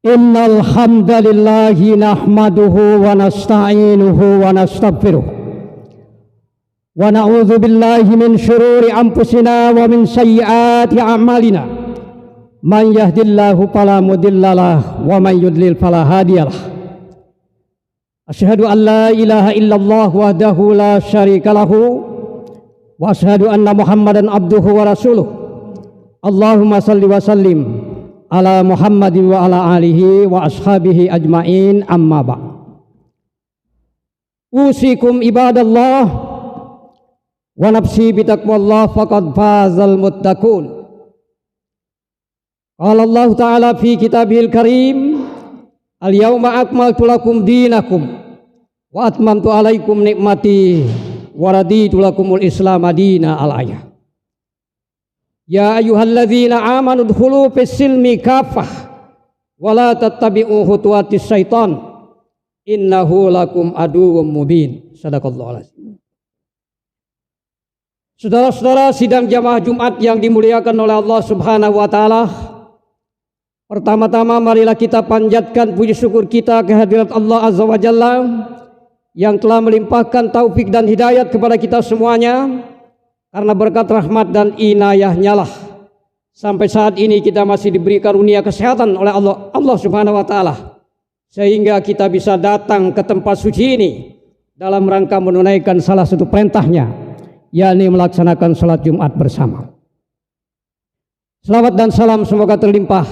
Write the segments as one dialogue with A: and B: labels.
A: Innal hamdalillahi nahmaduhu wa nasta'inuhu wa nastaghfiruh wa na'udzu billahi min syururi anfusina wa min sayyiati a'malina. Man yahdihillahu fala mudhillalah wa man yudlil fala hadiyalah. Asyhadu an la ilaha illallah wahdahu la syarika lahu wa asyhadu anna Muhammadan abduhu wa rasuluh. Allahumma salli wa sallim ala Muhammadin wa ala alihi wa ashabihi ajmain, amma ba'd. Usikum ibadallah wa nafsi bitaqwallah faqad fazal muttaqun. Qala Allah ta'ala fi kitabihil karim, al-yawma akmaltu lakum dinakum wa atmamtu alaikum nikmati wa raditu lakumul islam madina, al-ayah. Ya ayyuhalladzina amanu dkhulu fis-silmi kafah wa la tattabi'u khutuwatis syaitan innahu lakum aduwwum mubin. Shadaqallahul azim. Saudara-saudara sidang jamaah Jumat yang dimuliakan oleh Allah Subhanahu wa taala, pertama-tama marilah kita panjatkan puji syukur kita kehadirat Allah Azza wa Jalla yang telah melimpahkan taufik dan hidayat kepada kita semuanya. Karena berkat rahmat dan inayahnya lah sampai saat ini kita masih diberi karunia kesehatan oleh Allah Subhanahu wa taala, sehingga kita bisa datang ke tempat suci ini dalam rangka menunaikan salah satu perintahnya, yakni melaksanakan salat Jumat bersama. Selawat dan salam semoga terlimpah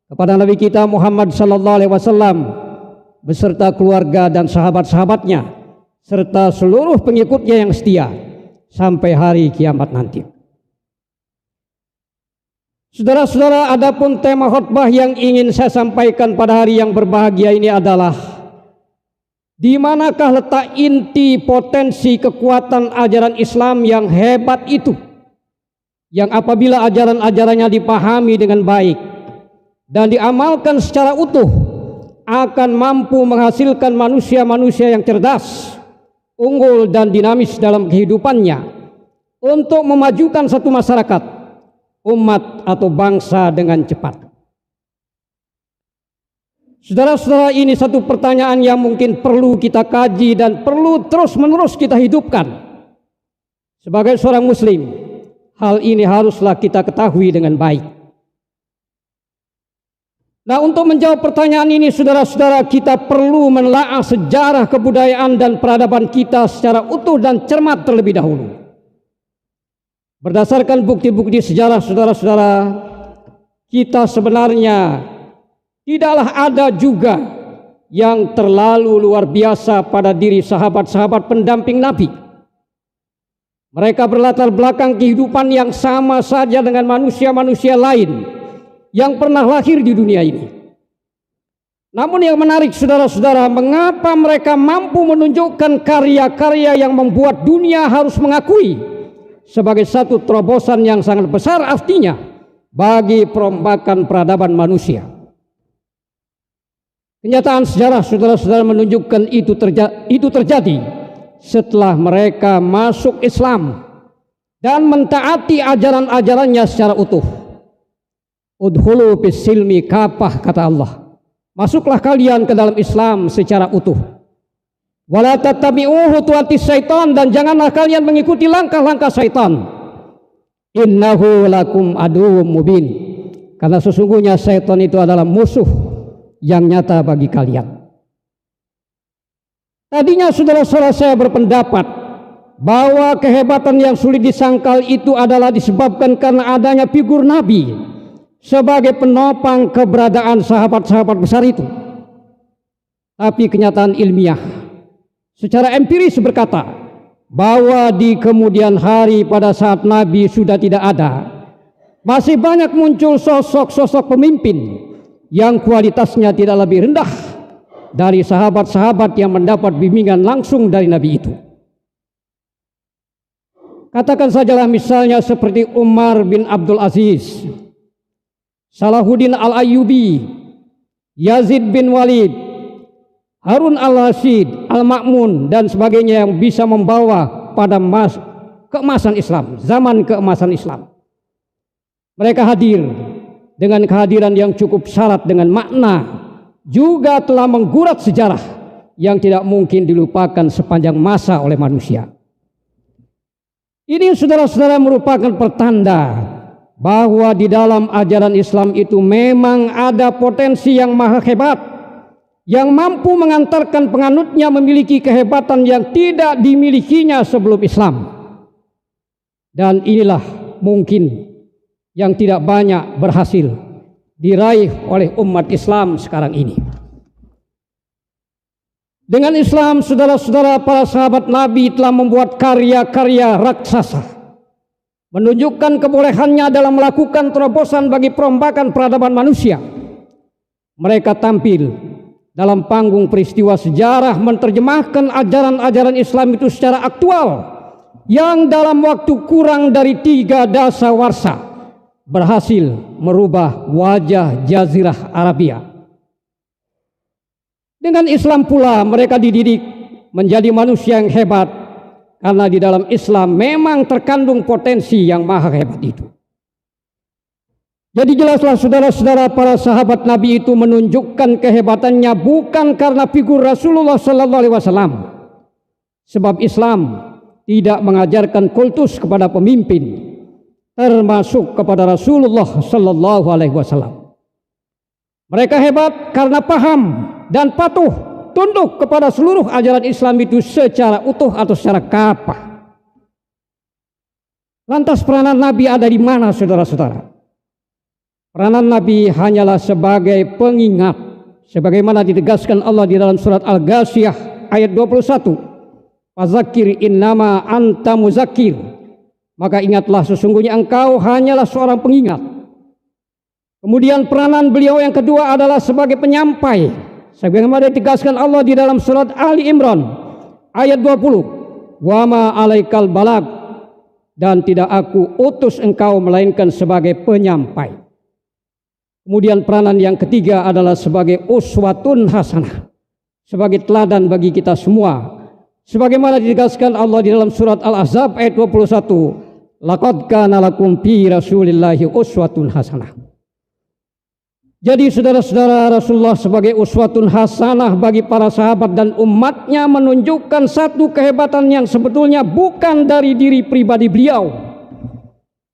A: kepada Nabi kita Muhammad sallallahu alaihi wasallam beserta keluarga dan sahabat-sahabatnya serta seluruh pengikutnya yang setia sampai hari kiamat nanti. Saudara-saudara, adapun tema khutbah yang ingin saya sampaikan pada hari yang berbahagia ini adalah di manakah letak inti potensi kekuatan ajaran Islam yang hebat itu, yang apabila ajaran-ajarannya dipahami dengan baik dan diamalkan secara utuh akan mampu menghasilkan manusia-manusia yang cerdas, unggul dan dinamis dalam kehidupannya untuk memajukan satu masyarakat, umat atau bangsa dengan cepat. Saudara-saudara, ini satu pertanyaan yang mungkin perlu kita kaji dan perlu terus-menerus kita hidupkan. Sebagai seorang muslim, hal ini haruslah kita ketahui dengan baik. Nah, untuk menjawab pertanyaan ini, saudara-saudara, kita perlu menelaah sejarah kebudayaan dan peradaban kita secara utuh dan cermat terlebih dahulu. Berdasarkan bukti-bukti sejarah, saudara-saudara, kita sebenarnya tidaklah ada juga yang terlalu luar biasa pada diri sahabat-sahabat pendamping Nabi. Mereka berlatar belakang kehidupan yang sama saja dengan manusia-manusia lain yang pernah lahir di dunia ini. Namun yang menarik, saudara-saudara, mengapa mereka mampu menunjukkan karya-karya yang membuat dunia harus mengakui sebagai satu terobosan yang sangat besar artinya bagi perombakan peradaban manusia. Kenyataan sejarah, saudara-saudara, menunjukkan itu terjadi setelah mereka masuk Islam dan mentaati ajaran-ajarannya secara utuh. Udkhulu fis silmi kafah, kata Allah, masuklah kalian ke dalam Islam secara utuh. Wala tattabi'u khutuwatis syaitan, dan janganlah kalian mengikuti langkah-langkah syaitan. Innahu lakum aduwwum mubin, karena sesungguhnya syaitan itu adalah musuh yang nyata bagi kalian. Tadinya saudara-saudara saya berpendapat bahwa kehebatan yang sulit disangkal itu adalah disebabkan karena adanya figur Nabi sebagai penopang keberadaan sahabat-sahabat besar itu. Tapi kenyataan ilmiah secara empiris berkata bahwa di kemudian hari pada saat Nabi sudah tidak ada, masih banyak muncul sosok-sosok pemimpin yang kualitasnya tidak lebih rendah dari sahabat-sahabat yang mendapat bimbingan langsung dari Nabi itu. Katakan sajalah misalnya seperti Umar bin Abdul Aziz, Salahuddin Al-Ayyubi, Yazid bin Walid, Harun Al-Rashid, Al-Ma'mun, dan sebagainya yang bisa membawa pada keemasan Islam, zaman keemasan Islam. Mereka hadir dengan kehadiran yang cukup syarat dengan makna, juga telah menggurat sejarah yang tidak mungkin dilupakan sepanjang masa oleh manusia. Ini saudara-saudara merupakan pertanda bahwa di dalam ajaran Islam itu memang ada potensi yang maha hebat, yang mampu mengantarkan penganutnya memiliki kehebatan yang tidak dimilikinya sebelum Islam. Dan inilah mungkin yang tidak banyak berhasil diraih oleh umat Islam sekarang ini. Dengan Islam, saudara-saudara, para sahabat Nabi telah membuat karya-karya raksasa, menunjukkan kebolehannya dalam melakukan terobosan bagi perombakan peradaban manusia. Mereka tampil dalam panggung peristiwa sejarah menerjemahkan ajaran-ajaran Islam itu secara aktual, yang dalam waktu kurang dari 3 dasawarsa berhasil merubah wajah Jazirah Arabia. Dengan Islam pula mereka dididik menjadi manusia yang hebat, karena di dalam Islam memang terkandung potensi yang maha hebat itu. Jadi jelaslah saudara-saudara, para sahabat Nabi itu menunjukkan kehebatannya bukan karena figur Rasulullah Sallallahu Alaihi Wasallam, sebab Islam tidak mengajarkan kultus kepada pemimpin, termasuk kepada Rasulullah Sallallahu Alaihi Wasallam. Mereka hebat karena paham dan patuh tunduk kepada seluruh ajaran Islam itu secara utuh atau secara kapah. Lantas peranan Nabi ada di mana, saudara-saudara? Peranan Nabi hanyalah sebagai pengingat, sebagaimana ditegaskan Allah di dalam surat Al-Ghasyiyah ayat 21. Fadzakir innama anta muzakkir. Maka ingatlah, sesungguhnya engkau hanyalah seorang pengingat. Kemudian peranan beliau yang kedua adalah sebagai penyampai, sebagaimana ditegaskan Allah di dalam surat Ali Imran ayat 20. Wa ma alaikal balag, dan tidak aku utus engkau melainkan sebagai penyampai. Kemudian peranan yang ketiga adalah sebagai uswatun hasanah, sebagai teladan bagi kita semua, sebagaimana ditegaskan Allah di dalam surat Al-Ahzab ayat 21. Laqad kana lakum fi rasulillahi uswatun hasanah. Jadi saudara-saudara, Rasulullah sebagai uswatun hasanah bagi para sahabat dan umatnya menunjukkan satu kehebatan yang sebetulnya bukan dari diri pribadi beliau.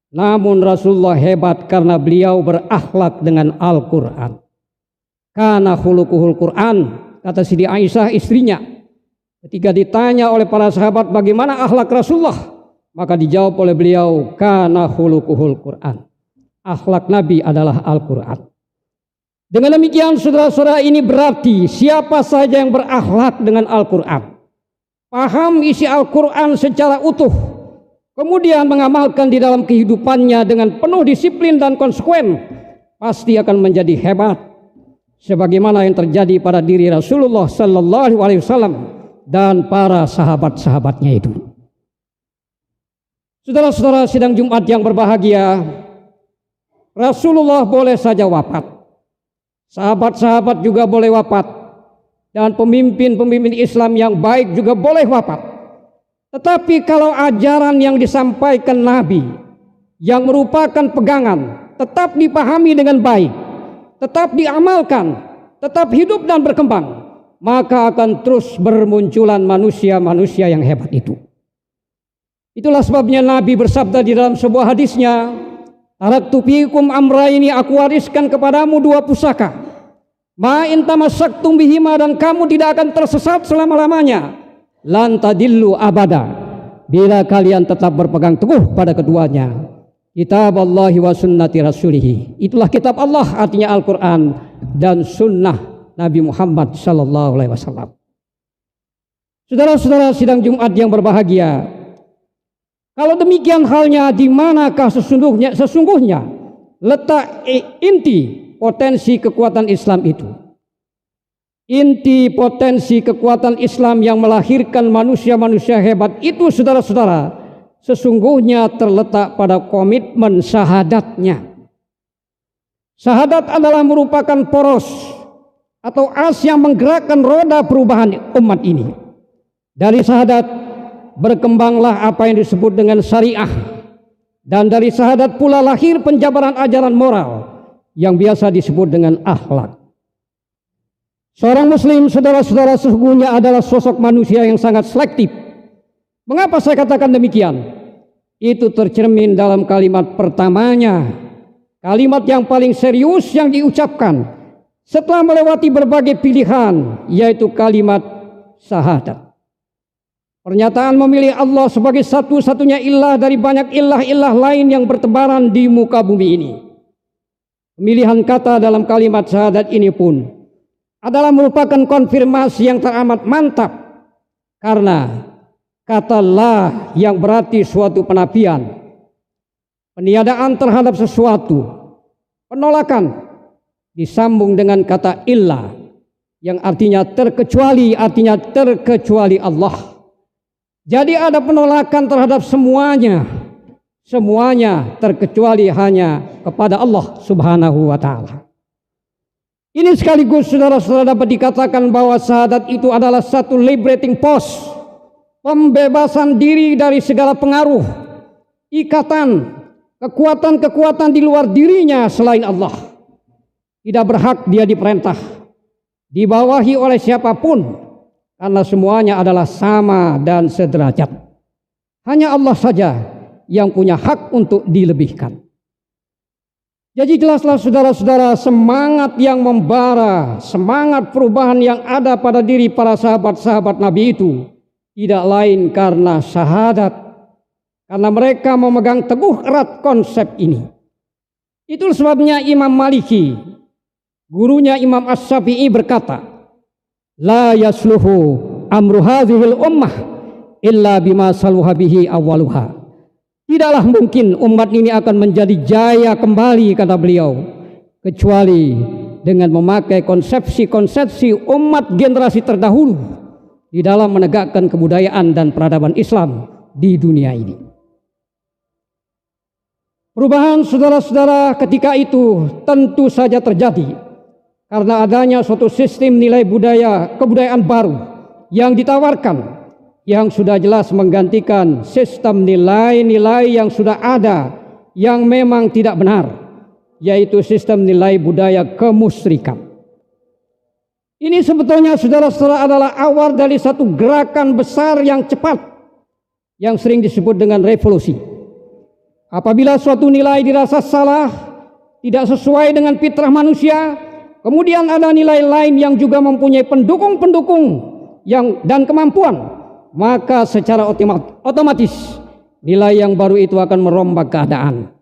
A: Namun Rasulullah hebat karena beliau berakhlak dengan Al-Quran. Kana khuluquhul Quran, kata Siti Aisyah istrinya. Ketika ditanya oleh para sahabat bagaimana akhlak Rasulullah, maka dijawab oleh beliau, kana khuluquhul Quran. Akhlak Nabi adalah Al-Quran. Dengan demikian saudara-saudara, ini berarti siapa saja yang berakhlak dengan Al-Quran, paham isi Al-Quran secara utuh, kemudian mengamalkan di dalam kehidupannya dengan penuh disiplin dan konsekuen, pasti akan menjadi hebat, sebagaimana yang terjadi pada diri Rasulullah Sallallahu Alaihi Wasallam dan para sahabat-sahabatnya itu. Saudara-saudara sidang Jumat yang berbahagia, Rasulullah boleh saja wafat, sahabat-sahabat juga boleh wafat, dan pemimpin-pemimpin Islam yang baik juga boleh wafat. Tetapi kalau ajaran yang disampaikan Nabi yang merupakan pegangan tetap dipahami dengan baik, tetap diamalkan, tetap hidup dan berkembang, maka akan terus bermunculan manusia-manusia yang hebat itu. Itulah sebabnya Nabi bersabda di dalam sebuah hadisnya, taraktu fiikum amraini, aku wariskan kepadamu 2 pusaka. Ma in tamassaktum bihima, dan kamu tidak akan tersesat selama-lamanya. Lan tadillu abada, bila kalian tetap berpegang teguh pada keduanya. Kitab Allahi wa sunnati rasulihi. Itulah kitab Allah, artinya Al-Quran, dan sunnah Nabi Muhammad sallallahu alaihi wasallam. Saudara-saudara sidang Jumat yang berbahagia, kalau demikian halnya, di manakah sesungguhnya letak inti potensi kekuatan Islam itu? Inti potensi kekuatan Islam yang melahirkan manusia-manusia hebat itu, saudara-saudara, sesungguhnya terletak pada komitmen syahadatnya. Syahadat adalah merupakan poros atau as yang menggerakkan roda perubahan umat ini. Dari syahadat berkembanglah apa yang disebut dengan syariah, dan dari syahadat pula lahir penjabaran ajaran moral yang biasa disebut dengan akhlak. Seorang muslim, saudara-saudara, sesungguhnya adalah sosok manusia yang sangat selektif. Mengapa saya katakan demikian? Itu tercermin dalam kalimat pertamanya, kalimat yang paling serius yang diucapkan setelah melewati berbagai pilihan, yaitu kalimat syahadat. Pernyataan memilih Allah sebagai satu-satunya ilah dari banyak ilah-ilah lain yang bertebaran di muka bumi ini. Pemilihan kata dalam kalimat syahadat ini pun adalah merupakan konfirmasi yang teramat mantap, karena kata la yang berarti suatu penafian, peniadaan terhadap sesuatu, penolakan, disambung dengan kata illah yang artinya terkecuali, Allah. Jadi ada penolakan terhadap semuanya terkecuali hanya kepada Allah Subhanahu wa ta'ala. Ini sekaligus saudara-saudara dapat dikatakan bahwa syahadat itu adalah satu liberating force, pembebasan diri dari segala pengaruh, ikatan, kekuatan-kekuatan di luar dirinya selain Allah. Tidak berhak dia diperintah, dibawahi oleh siapapun, karena semuanya adalah sama dan sederajat. Hanya Allah saja yang punya hak untuk dilebihkan. Jadi jelaslah saudara-saudara, semangat yang membara, semangat perubahan yang ada pada diri para sahabat-sahabat Nabi itu tidak lain karena syahadat, karena mereka memegang teguh erat konsep ini. Itu sebabnya Imam Maliki, gurunya Imam As-Syafi'i, berkata, la yasluhu amru hadhil ummah illa bima saluha bihi awwaluha. Tidaklah mungkin umat ini akan menjadi jaya kembali, kata beliau, kecuali dengan memakai konsepsi-konsepsi umat generasi terdahulu di dalam menegakkan kebudayaan dan peradaban Islam di dunia ini. Perubahan saudara-saudara ketika itu tentu saja terjadi karena adanya suatu sistem nilai budaya, kebudayaan baru yang ditawarkan, yang sudah jelas menggantikan sistem nilai-nilai yang sudah ada yang memang tidak benar, yaitu sistem nilai budaya kemusyrikan. Ini sebetulnya saudara-saudara adalah awal dari satu gerakan besar yang cepat yang sering disebut dengan revolusi. Apabila suatu nilai dirasa salah, tidak sesuai dengan fitrah manusia, kemudian ada nilai lain yang juga mempunyai pendukung-pendukung dan kemampuan, maka secara otomatis nilai yang baru itu akan merombak keadaan.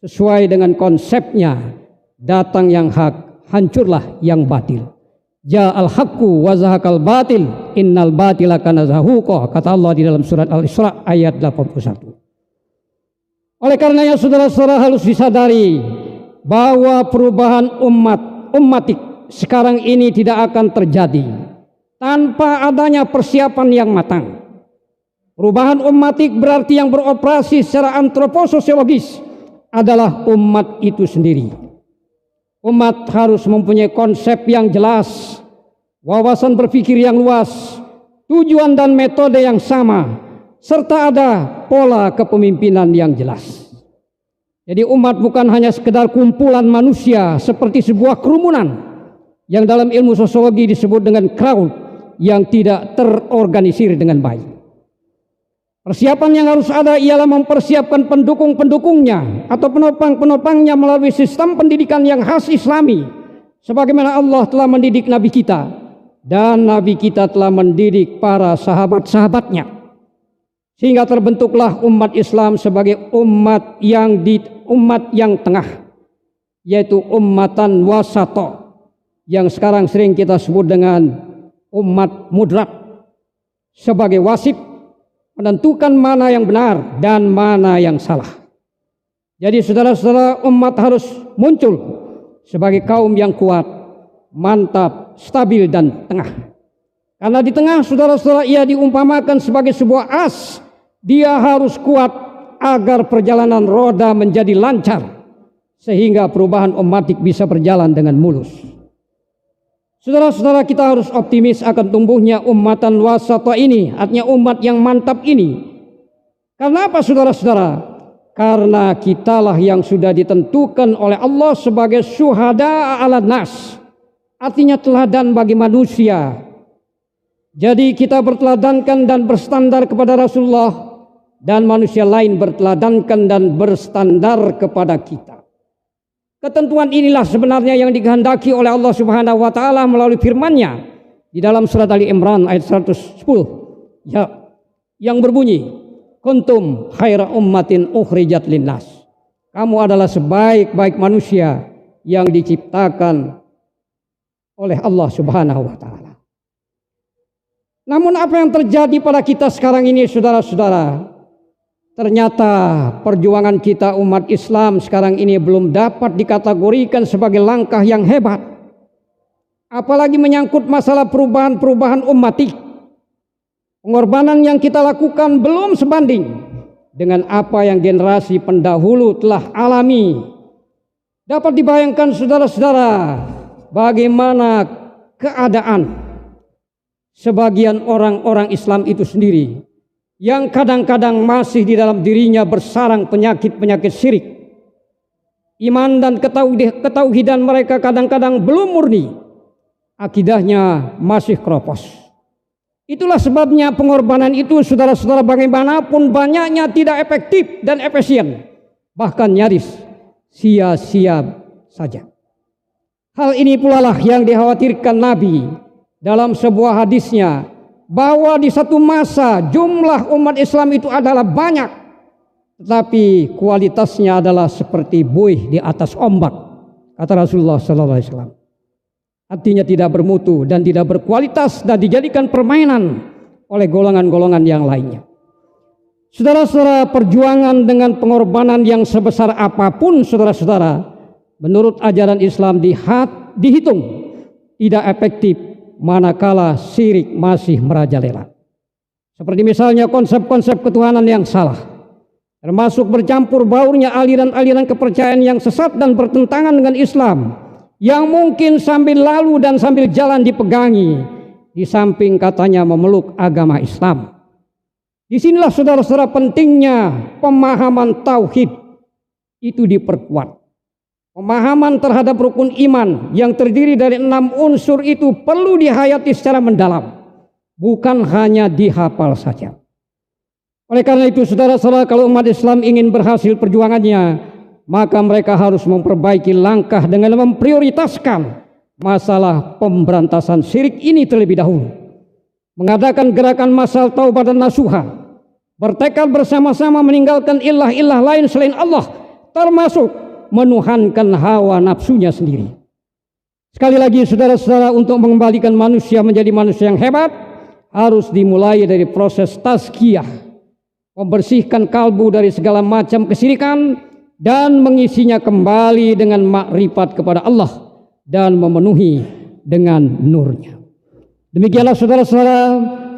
A: Sesuai dengan konsepnya, datang yang hak, hancurlah yang batil. Ja'al haqqu wa zahaqal batil, innal batila kana zahuqa, kata Allah di dalam surat Al-Isra ayat 81. Oleh karenanya saudara-saudara harus disadari bahwa perubahan umatik sekarang ini tidak akan terjadi tanpa adanya persiapan yang matang. Perubahan umatik berarti yang beroperasi secara antropososiologis adalah umat itu sendiri. Umat harus mempunyai konsep yang jelas, wawasan berpikir yang luas, tujuan dan metode yang sama, serta ada pola kepemimpinan yang jelas. Jadi umat bukan hanya sekedar kumpulan manusia seperti sebuah kerumunan yang dalam ilmu sosiologi disebut dengan crowd, yang tidak terorganisir dengan baik. Persiapan yang harus ada ialah mempersiapkan pendukung-pendukungnya atau penopang-penopangnya melalui sistem pendidikan yang khas Islami, sebagaimana Allah telah mendidik Nabi kita dan Nabi kita telah mendidik para sahabat-sahabatnya, sehingga terbentuklah umat Islam sebagai umat yang tengah, yaitu ummatan wasato, yang sekarang sering kita sebut dengan umat mudrat, sebagai wasit menentukan mana yang benar dan mana yang salah. Jadi saudara-saudara, umat harus muncul sebagai kaum yang kuat, mantap, stabil dan tengah. Karena di tengah saudara-saudara ia diumpamakan sebagai sebuah as. Dia harus kuat agar perjalanan roda menjadi lancar, sehingga perubahan umatik bisa berjalan dengan mulus. Saudara-saudara, kita harus optimis akan tumbuhnya ummatan wasata ini, artinya umat yang mantap ini. Karena apa saudara-saudara? Karena kitalah yang sudah ditentukan oleh Allah sebagai syuhada ala nas. Artinya teladan bagi manusia. Jadi kita berteladankan dan berstandar kepada Rasulullah, dan manusia lain berteladankan dan berstandar kepada kita. Ketentuan inilah sebenarnya yang dikehendaki oleh Allah Subhanahu wa taala melalui firman-Nya di dalam surat Ali Imran ayat 110 ya, yang berbunyi, kuntum khaira ummatin ukhrijat linnas. Kamu adalah sebaik-baik manusia yang diciptakan oleh Allah Subhanahu wa taala. Namun apa yang terjadi pada kita sekarang ini, saudara-saudara? Ternyata perjuangan kita umat Islam sekarang ini belum dapat dikategorikan sebagai langkah yang hebat. Apalagi menyangkut masalah perubahan-perubahan ummatik. Pengorbanan yang kita lakukan belum sebanding dengan apa yang generasi pendahulu telah alami. Dapat dibayangkan saudara-saudara bagaimana keadaan sebagian orang-orang Islam itu sendiri yang kadang-kadang masih di dalam dirinya bersarang penyakit-penyakit syirik. Iman dan ketauhidan mereka kadang-kadang belum murni. Akidahnya masih keropos. Itulah sebabnya pengorbanan itu, saudara-saudara, bagaimanapun banyaknya tidak efektif dan efisien. Bahkan nyaris sia-sia saja. Hal ini pula lah yang dikhawatirkan Nabi dalam sebuah hadisnya, bahwa di satu masa jumlah umat Islam itu adalah banyak, tetapi kualitasnya adalah seperti buih di atas ombak, kata Rasulullah SAW. Artinya tidak bermutu dan tidak berkualitas dan dijadikan permainan oleh golongan-golongan yang lainnya. Saudara-saudara, perjuangan dengan pengorbanan yang sebesar apapun, saudara-saudara, menurut ajaran Islam dihitung tidak efektif manakala syirik masih merajalela. Seperti misalnya konsep-konsep ketuhanan yang salah, termasuk bercampur baurnya aliran-aliran kepercayaan yang sesat dan bertentangan dengan Islam, yang mungkin sambil lalu dan sambil jalan dipegangi, di samping katanya memeluk agama Islam. Disinilah saudara-saudara pentingnya pemahaman tauhid itu diperkuat. Pemahaman terhadap rukun iman yang terdiri dari 6 unsur itu perlu dihayati secara mendalam, bukan hanya dihafal saja. Oleh karena itu, saudara-saudara, kalau umat Islam ingin berhasil perjuangannya, maka mereka harus memperbaiki langkah dengan memprioritaskan masalah pemberantasan syirik ini terlebih dahulu. Mengadakan gerakan masal taubat dan nasuha, bertekad bersama-sama meninggalkan ilah-ilah lain selain Allah, termasuk menuhankan hawa nafsunya sendiri. Sekali lagi, saudara-saudara, untuk mengembalikan manusia menjadi manusia yang hebat, harus dimulai dari proses tazkiyah, membersihkan kalbu dari segala macam kesyirikan dan mengisinya kembali dengan makrifat kepada Allah dan memenuhi dengan nurnya. Demikianlah saudara-saudara,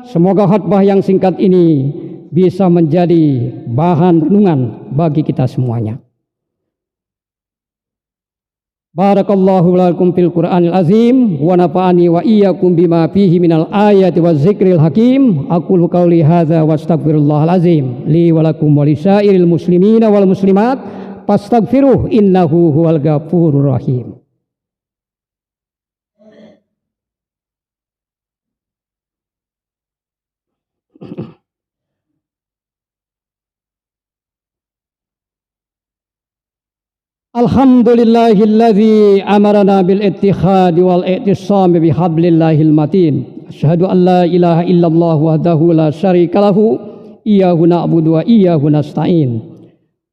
A: semoga khutbah yang singkat ini bisa menjadi bahan renungan bagi kita semuanya. Barakallahu lakum fil Qur'anil azim wa nafa'ani wa iyyakum bima fihi minal ayati waz zikril hakim. Aqulu qouli hadza wa astaghfirullahal azim li wa lakum wa lisairil muslimina wal muslimat fastaghfiruh innahu huwal ghafurur rahim. Alhamdulillahilladzi amarana bil ittikhadi wal i'tisami bihablillahil matin. Asyhadu an la ilaha illallah wahdahu la syarikalahu iyyahu na'budu wa iyyahu nasta'in.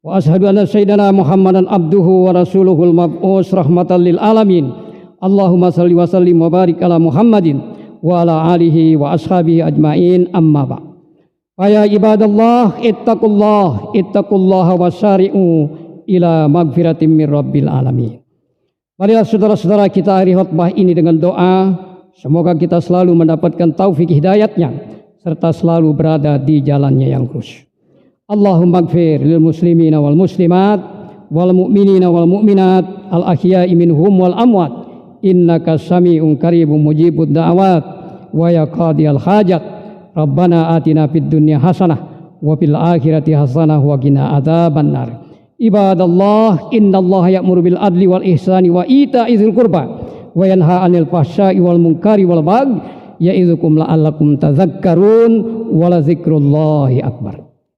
A: Wa asyhadu anna sayyidina Muhammadan abduhu wa rasuluhul mab'us rahmatan lil alamin. Allahumma shalli wa sallim wa barik ala Muhammadin wa ala alihi wa ashabihi ajmain, amma ba'. Ya ibadallah ittaqullaha wa syari'u ila magfiratim mir rabbil alamin. Marilah saudara-saudara kita akhiri khutbah ini dengan doa, semoga kita selalu mendapatkan taufik hidayatnya serta selalu berada di jalannya yang lurus. Allahumma ighfir lil muslimina wal muslimat wal mu'minina wal mu'minat al ahya'i minhum wal amwat innaka sami'un qaribun mujibud da'awat wa ya qadiyal hajat. Rabbana atina fid dunya hasanah wa fil akhirati hasanah wa qina adzabannar. Ibadallah, innallaha ya'muru bil adli wal ihsani wa ita'i dzil qurba wa yanha 'anil fahsya'i wal munkari wal baghi ya'idukum la'allakum tadhakkarun wa la dzikrullahi akbar.